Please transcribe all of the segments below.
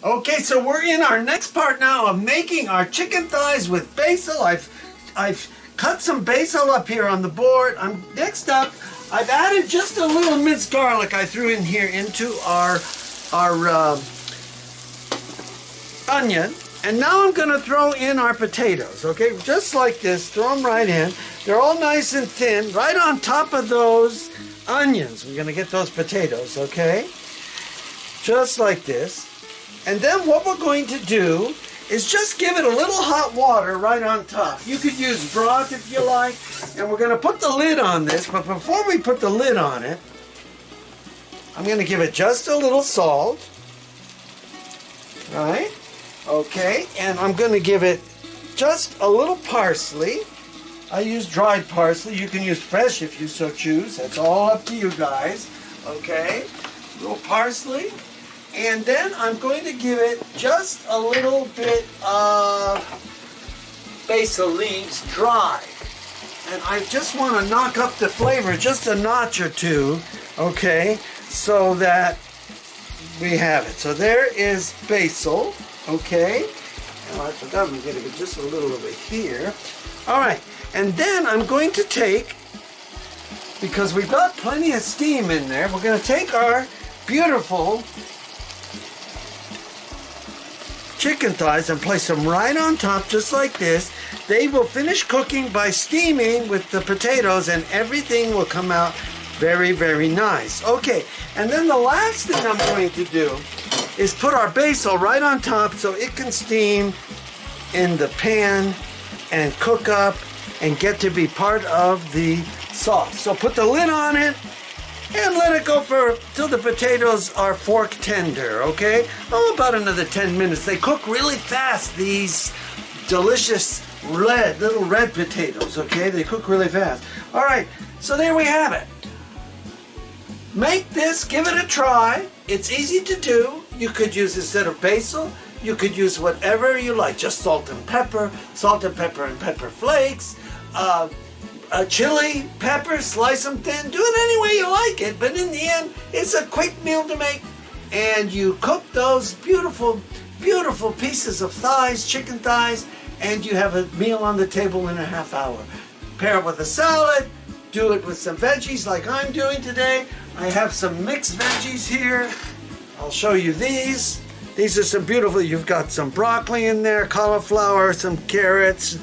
Okay, so we're in our next part now of making our chicken thighs with basil. I've cut some basil up here on the board. Next up, I've added just a little minced garlic I threw in here into our onion. And now I'm going to throw in our potatoes, okay? Just like this, throw them right in. They're all nice and thin, right on top of those onions. We're going to get those potatoes, okay? Just like this. And then what we're going to do is just give it a little hot water right on top. You could use broth if you like. And we're going to put the lid on this. But before we put the lid on it, I'm going to give it just a little salt. Right? Okay. And I'm going to give it just a little parsley. I use dried parsley. You can use fresh if you so choose. That's all up to you guys. Okay? A little parsley. And then I'm going to give it just a little bit of basil leaves dry. And I just want to knock up the flavor just a notch or two, okay, so that we have it. So there is basil, okay. Oh, I forgot I'm going to get just a little over here. All right, and then I'm going to take, because we've got plenty of steam in there, we're going to take our beautiful chicken thighs and place them right on top just like this. They will finish cooking by steaming with the potatoes and everything will come out very, very nice. Okay, and then the last thing I'm going to do is put our basil right on top so it can steam in the pan and cook up and get to be part of the sauce. So put the lid on it and let it go till the potatoes are fork tender, okay? Oh, about another 10 minutes. They cook really fast, these delicious little red potatoes, okay? They cook really fast. All right, so there we have it. Make this, give it a try. It's easy to do. You could use, instead of basil, you could use whatever you like. Just salt and pepper and pepper flakes, chili, pepper, slice them thin. Do it any way you like it, but in the end, it's a quick meal to make. And you cook those beautiful, beautiful pieces of thighs, chicken thighs, and you have a meal on the table in a half hour. Pair it with a salad. Do it with some veggies like I'm doing today. I have some mixed veggies here. I'll show you these. These are some beautiful, you've got some broccoli in there, cauliflower, some carrots,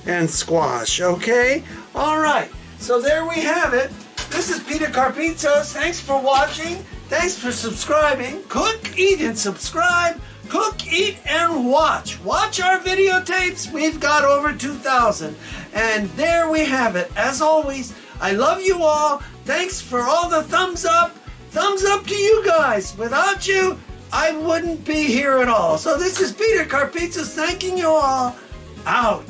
and squash, okay? All right, so there we have it. This is Peter Carpitos. Thanks for watching. Thanks for subscribing. Cook, eat, and subscribe. Cook, eat, and watch. Watch our videotapes. We've got over 2,000. And there we have it. As always, I love you all. Thanks for all the thumbs up. Thumbs up to you guys. Without you, I wouldn't be here at all. So this is Peter Carpitos thanking you all. Out.